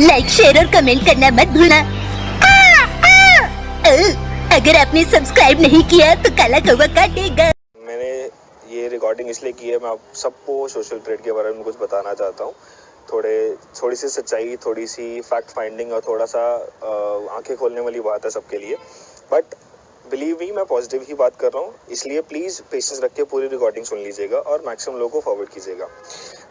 Like share और comment करना मत भूलना। अगर आपने सब्सक्राइब नहीं किया तो काला कौवा काटेगा। मैंने ये रिकॉर्डिंग इसलिए की है, मैं आप सबको सोशल ट्रेड के बारे में कुछ बताना चाहता हूँ। थोड़ी सी सच्चाई, थोड़ी सी फैक्ट फाइंडिंग और थोड़ा सा आंखें खोलने वाली बात है सबके लिए। बट बिलीव मी, मैं पॉजिटिव ही बात कर रहा हूँ, इसलिए प्लीज़ पेशेंस रख के पूरी रिकॉर्डिंग सुन लीजिएगा और मैक्सिमम लोगों को फॉरवर्ड कीजिएगा।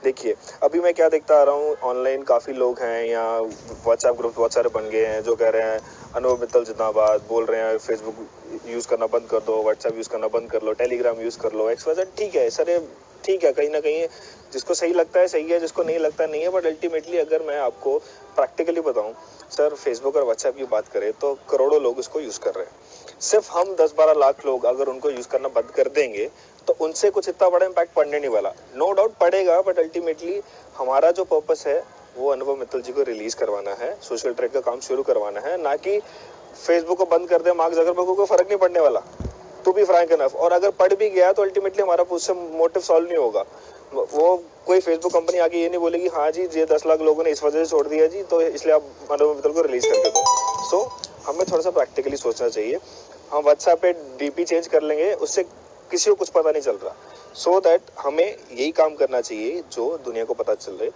देखिए, अभी मैं क्या देखता आ रहा हूँ, ऑनलाइन काफ़ी लोग हैं या व्हाट्सएप ग्रुप बहुत सारे बन गए हैं जो कह रहे हैं अनुभव मित्तल जिंदाबाद, बोल रहे हैं फेसबुक यूज़ करना बंद कर दो, व्हाट्सएप यूज़ करना बंद कर लो, टेलीग्राम यूज़ कर लो, XYZ। ठीक है सर, ये ठीक है, कहीं ना कहीं जिसको सही लगता है सही है, जिसको नहीं लगता नहीं है। बट अल्टीमेटली अगर मैं आपको प्रैक्टिकली बताऊं सर, फेसबुक और व्हाट्सएप की बात करें तो करोड़ों लोग इसको यूज़ कर रहे हैं। सिर्फ हम 10-12 लाख लोग अगर उनको यूज़ करना बंद कर देंगे तो उनसे कुछ इतना बड़ा इम्पैक्ट पड़ने नहीं वाला। नो डाउट पड़ेगा, बट अल्टीमेटली हमारा जो पर्पस है वो अनुभव मित्तल जी को रिलीज करवाना है, सोशल ट्रेड का काम शुरू करवाना है, ना कि फेसबुक को बंद कर दे मार्क जकरबर्ग को फर्क नहीं पड़ने वाला, टू बी फ्रैंक इनफ। और अगर पढ़ भी गया तो अल्टीमेटली हमारा उससे मोटिव सॉल्व नहीं होगा। वो कोई फेसबुक कंपनी आके ये नहीं बोलेगी हाँ जी ये 10 लाख लोगों ने इस वजह से छोड़ दिया जी, तो इसलिए आप अनुभव मित्तल को रिलीज करके दो। सो हमें थोड़ा सा प्रैक्टिकली सोचना चाहिए। हम व्हाट्सएप पे डीपी चेंज कर लेंगे, उससे किसी को कुछ पता नहीं चल रहा। सो दैट हमें यही काम करना चाहिए जो दुनिया को पता चल रहे।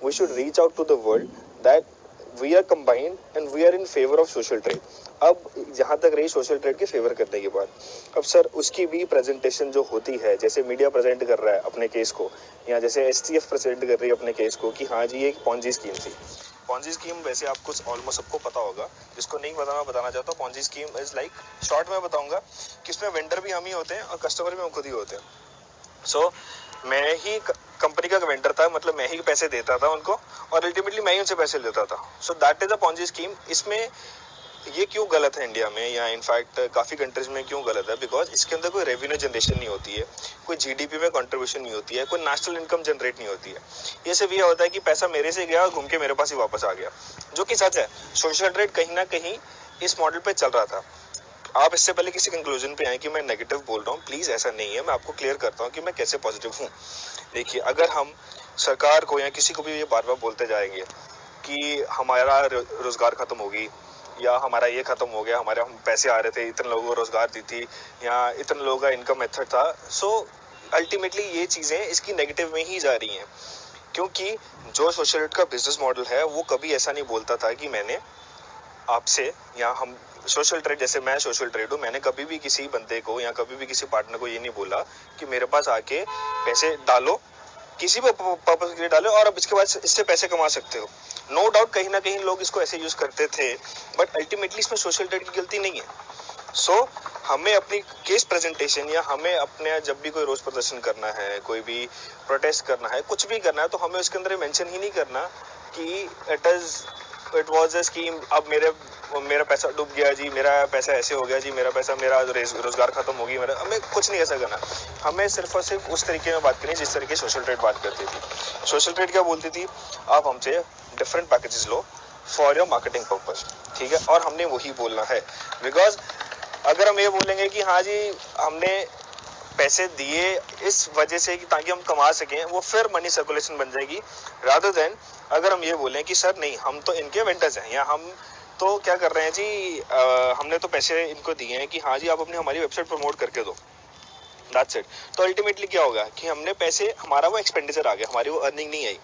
We should reach out to the world that we are combined and we are in favour of social trade. अब जहाँ तक रही सोशल ट्रेड के फेवर करने की बात, अब सर उसकी भी प्रेजेंटेशन जो होती है, जैसे मीडिया प्रेजेंट कर रहा है अपने केस को, या जैसे STF प्रेजेंट कर रही है अपने केस को कि हाँ जी ये एक पॉन्जी स्कीम थी। पॉन्जी स्कीम वैसे आपको ऑलमोस्ट सबको पता होगा, जिसको नहीं पता मैं बताना चाहता हूँ। Ponzi scheme is like, short में बताऊंगा कि इसमें वेंडर भी हम ही होते हैं और कस्टमर भी हम खुद ही होते हैं। सो मैं ही कंपनी का वेंडर था, मतलब मैं ही पैसे देता था उनको और अल्टीमेटली मैं ही उनसे पैसे लेता था। So that is a Ponzi scheme. इसमें ये क्यों गलत है इंडिया में या इनफैक्ट काफ़ी कंट्रीज में क्यों गलत है? बिकॉज इसके अंदर कोई रेवेन्यू जनरेशन नहीं होती है, कोई GDP में कंट्रीब्यूशन नहीं होती है, कोई नेशनल इनकम जनरेट नहीं होती है। ये सिर्फ ये होता है कि पैसा मेरे से गया और घूम के मेरे पास ही वापस आ गया, जो कि सच है। सोशल ट्रेड कहीं ना कहीं इस मॉडल पे चल रहा था। आप इससे पहले किसी कंक्लूजन पे आए कि मैं नेगेटिव बोल रहा हूँ, प्लीज़ ऐसा नहीं है। मैं आपको क्लियर करता हूँ कि मैं कैसे पॉजिटिव हूँ। देखिए, अगर हम सरकार को या किसी को भी ये बार बार बोलते जाएंगे कि हमारा रोजगार खत्म होगी या हमारा ये खत्म हो गया, हमारे हम पैसे आ रहे थे, इतने लोगों को रोजगार दी थी या इतने लोगों का इनकम मेथड था, सो अल्टीमेटली ये चीज़ें इसकी नेगेटिव में ही जा रही हैं। क्योंकि जो सोशल ट्रेड का बिजनेस मॉडल है वो कभी ऐसा नहीं बोलता था कि मैंने आपसे या हम सोशल ट्रेड, जैसे मैं सोशल ट्रेड हूँ, मैंने कभी भी किसी बंदे को या कभी भी किसी पार्टनर को ये नहीं बोला कि मेरे पास आके पैसे डालो, किसी भी पर्पस के लिए डालो और अब इसके बाद इससे पैसे कमा सकते हो। नो डाउट कहीं ना कहीं लोग इसको ऐसे यूज करते थे, बट अल्टीमेटली इसमें सोशल ट्रेड की गलती नहीं है। सो हमें अपनी केस प्रेजेंटेशन या हमें अपने जब भी कोई रोज प्रदर्शन करना है, कोई भी प्रोटेस्ट करना है, कुछ भी करना है, तो हमें उसके अंदर मेंशन ही नहीं करना कि इट वाज अ स्कीम, अब मेरा पैसा डूब गया जी, मेरा पैसा ऐसे हो गया जी, मेरा रोजगार खत्म हो गया मेरा। हमें कुछ नहीं ऐसा करना। हमें सिर्फ और सिर्फ उस तरीके में बात करनी जिस तरीके सोशल ट्रेड बात करती थी। सोशल ट्रेड क्या बोलती थी, आप हमसे different packages low for your marketing purpose, ठीक है, और हमने वही बोलना है। बिकॉज अगर हम ये बोलेंगे कि हाँ जी हमने पैसे दिए इस वजह से कि ताकि हम कमा सकें, वो फिर मनी सर्कुलेशन बन जाएगी, रादर देन अगर हम ये बोलें कि सर नहीं, हम तो इनके वेंडर्स हैं या हम तो क्या कर रहे हैं जी, हमने तो पैसे इनको दिए हैं कि हाँ जी आप अपनी हमारी वेबसाइट प्रमोट करके दो, दैट्स इट। तो अल्टीमेटली क्या होगा कि हमने पैसे, हमारा वो एक्सपेंडिचर आ गया, हमारी वो अर्निंग नहीं आई।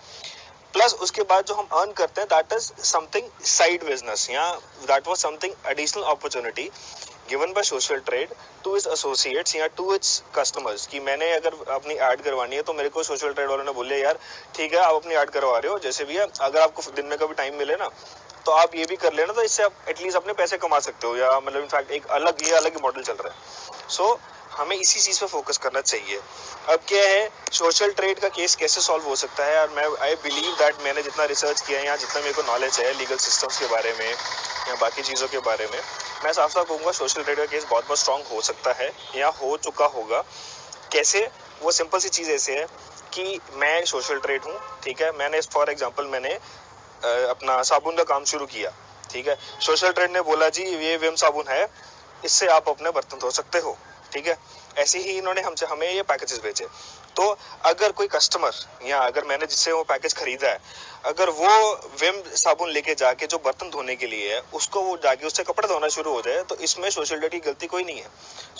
प्लस उसके बाद जो हम अर्न करते हैं that is something side business या that was something additional opportunity given by Social Trade to its associates या टू इट्स कस्टमर्स। कि मैंने अगर अपनी ऐड करवानी है तो मेरे को सोशल ट्रेड वालों ने बोले यार ठीक है आप अपनी ऐड करवा रहे हो, जैसे भी है, अगर आपको दिन में कभी टाइम मिले ना तो आप ये भी कर लेना, तो इससे आप एटलीस्ट अपने पैसे कमा सकते हो, या मतलब इनफैक्ट एक अलग ही मॉडल चल रहा है। सो हमें इसी चीज पे फोकस करना चाहिए। अब क्या है, सोशल ट्रेड का केस कैसे सॉल्व हो सकता है, और मैं आई बिलीव दैट मैंने जितना रिसर्च किया है या जितना मेरे को नॉलेज है लीगल सिस्टम्स के बारे में या बाकी चीज़ों के बारे में, मैं साफ साफ कहूँगा सोशल ट्रेड का केस बहुत बहुत स्ट्रांग हो सकता है या हो चुका होगा। कैसे? वो सिंपल सी चीज़ ऐसे है कि मैं सोशल ट्रेड हूँ, ठीक है, मैंने फॉर एग्जाम्पल मैंने अपना साबुन का काम शुरू किया, ठीक है, सोशल ट्रेड ने बोला जी ये विम साबुन है, इससे आप अपने बर्तन धो सकते हो, ठीक है। ऐसे ही इन्होंने हमें ये पैकेजेस भेजे। तो अगर कोई कस्टमर या अगर मैंने जिससे वो पैकेज खरीदा है, अगर वो विम साबुन लेके जाके जो बर्तन धोने के लिए है उसको वो जाके उससे कपड़े धोना शुरू हो जाए, तो इसमें सोशल डेटा की गलती कोई नहीं है।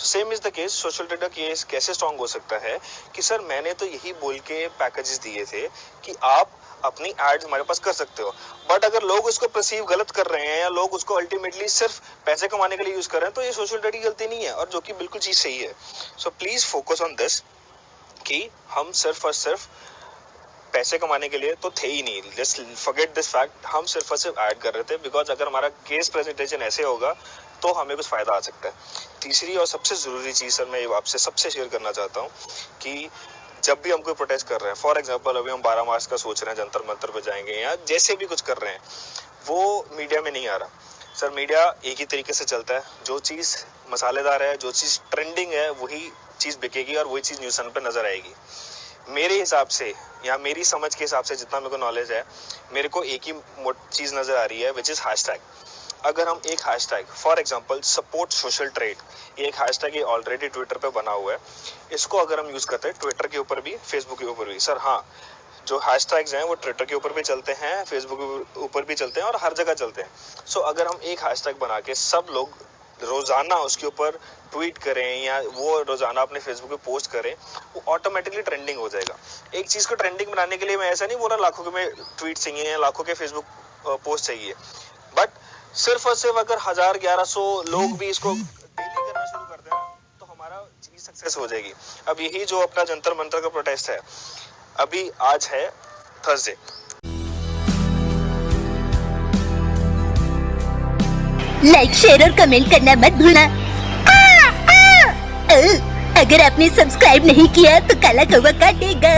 Same is the case, social data case कैसे स्ट्रांग हो सकता है कि सर मैंने तो यही बोल के पैकेजेस दिए थे कि आप अपनी एड्स हमारे पास कर सकते हो, बट अगर लोग उसको परसीव गलत कर रहे हैं या लोग उसको अल्टीमेटली सिर्फ पैसे कमाने के लिए यूज कर रहे हैं, तो ये सोशल डेटा की गलती नहीं है, और जो कि बिल्कुल चीज सही है। So please focus on this कि हम सिर्फ और सिर्फ पैसे कमाने के लिए तो थे ही नहीं, जस्ट फॉरगेट दिस फैक्ट, हम सिर्फ और सिर्फ ऐड कर रहे थे, बिकॉज अगर हमारा केस प्रेजेंटेशन ऐसे होगा तो हमें कुछ फायदा आ सकता है। तीसरी और सबसे जरूरी चीज सर मैं आपसे सबसे शेयर करना चाहता हूँ कि जब भी हम कोई प्रोटेस्ट कर रहे हैं, फॉर एग्जांपल अभी हम 12 मार्च का सोच रहे हैं, जंतर मंतर पे जाएंगे या जैसे भी कुछ कर रहे हैं, वो मीडिया में नहीं आ रहा। सर मीडिया एक ही तरीके से चलता है, जो चीज़ मसालेदार है, जो चीज़ ट्रेंडिंग है, वही चीज़ बिकेगी और वही चीज़ न्यूज़ चैनल पर नजर आएगी। मेरे हिसाब से या मेरी समझ के हिसाब से जितना मेरे को नॉलेज है, मेरे को एक ही चीज़ नज़र आ रही है, विच इज़ हैशटैग। अगर हम एक hashtag for example support social trade, ये एक हैशटैग ये ऑलरेडी ट्विटर पे बना हुआ है, इसको अगर हम यूज करते हैं ट्विटर के ऊपर भी, फेसबुक के ऊपर भी, सर हाँ, जो हैशटैग्स हैं वो ट्विटर के ऊपर भी चलते हैं, फेसबुक के ऊपर भी चलते हैं और हर जगह चलते हैं। सो अगर हम एक हैशटैग बना के सब लोग रोजाना उसके ऊपर ट्वीट करें या वो रोजाना अपने फेसबुक पे पोस्ट करें, वो ऑटोमेटिकली ट्रेंडिंग हो जाएगा। एक चीज को ट्रेंडिंग बनाने के लिए मैं ऐसा नहीं बोल रहा लाखों में ट्वीट चाहिए या लाखों के फेसबुक पोस्ट चाहिए, बट सिर्फ और सिर्फ अगर 1000-1100 लोग भी इसको डेली करना शुरू कर दें तो हमारा चीज सक्सेस हो जाएगी। अब यही जो अपना जंतर मंतर का प्रोटेस्ट है, अभी आज है थर्सडे, लाइक शेयर और कमेंट करना मत भूलना। अगर आपने सब्सक्राइब नहीं किया तो काला कौवा काटेगा।